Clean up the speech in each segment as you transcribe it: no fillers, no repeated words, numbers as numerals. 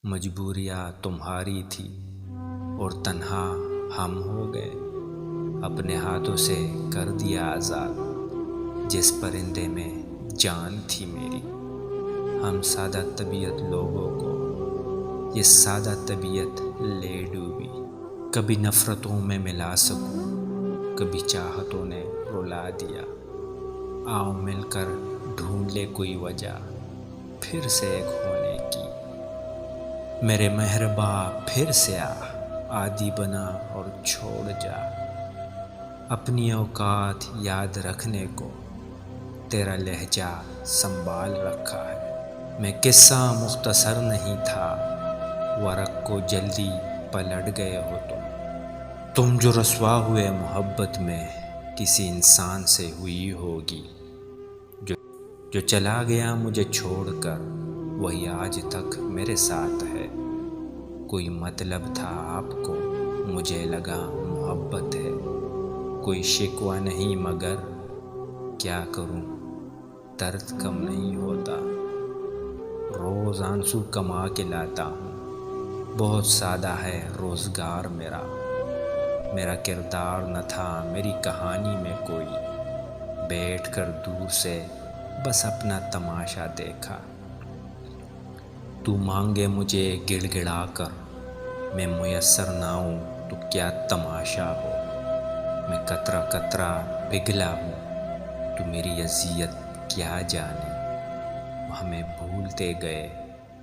مجبوریاں تمہاری تھی اور تنہا ہم ہو گئے، اپنے ہاتھوں سے کر دیا آزاد جس پرندے میں جان تھی میری۔ ہم سادہ طبیعت لوگوں کو یہ سادہ طبیعت لے ڈوبی، کبھی نفرتوں میں ملا سکوں، کبھی چاہتوں نے رلا دیا۔ آؤ مل کر ڈھونڈ لے کوئی وجہ پھر سے ایک ہونے کی، میرے مہرباں پھر سے عادی بنا اور چھوڑ جا۔ اپنی اوقات یاد رکھنے کو تیرا لہجہ سنبھال رکھا ہے، میں قصہ مختصر نہیں تھا، ورق کو جلدی پلٹ گئے ہو تم جو رسوا ہوئے محبت میں کسی انسان سے ہوئی ہوگی، جو چلا گیا مجھے چھوڑ کر وہی آج تک میرے ساتھ ہے۔ کوئی مطلب تھا آپ کو، مجھے لگا محبت ہے، کوئی شکوہ نہیں مگر کیا کروں درد کم نہیں ہوتا۔ روز آنسو کما کے لاتا ہوں، بہت سادہ ہے روزگار میرا کردار نہ تھا میری کہانی میں کوئی، بیٹھ کر دور سے بس اپنا تماشا دیکھا۔ تو مانگے مجھے گڑ گڑا کر، میں میسر نہ ہوں تو کیا تماشا ہو۔ میں قطرہ قطرہ پگھلا ہوں، تو میری اذیت کیا جانے۔ ہمیں بھولتے گئے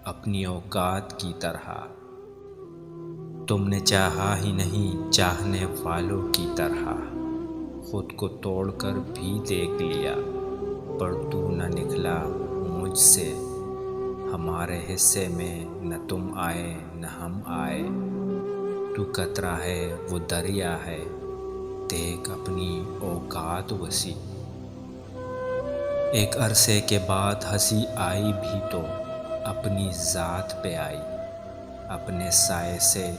اپنی اوقات کی طرح، تم نے چاہا ہی نہیں چاہنے والوں کی طرح۔ خود کو توڑ کر بھی دیکھ لیا پر تو نہ نکلا مجھ سے، ہمارے حصے میں نہ تم آئے نہ ہم آئے۔ تو قطرہ ہے وہ دریا ہے، دیکھ اپنی اوقات وسیع۔ ایک عرصے کے بعد ہنسی آئی بھی تو اپنی ذات پہ آئی، اپنے سائے سے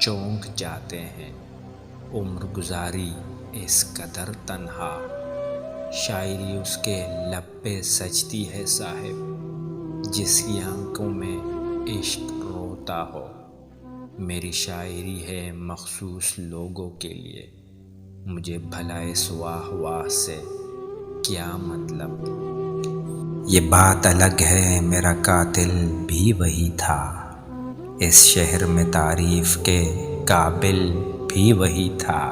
چونک جاتے ہیں۔ عمر گزاری اس قدر تنہا، شاعری اس کے لب پہ سجتی ہے صاحب، جس کی آنکھوں میں عشق روتا ہو۔ میری شاعری ہے مخصوص لوگوں کے لیے، مجھے بھلا اس واہ واہ سے کیا مطلب۔ یہ بات الگ ہے میرا قاتل بھی وہی تھا، اس شہر میں تعریف کے قابل بھی وہی تھا،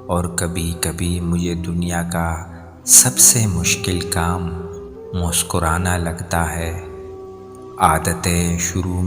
اور کبھی کبھی مجھے دنیا کا سب سے مشکل کام مسکرانا لگتا ہے۔ عادتیں شروع میں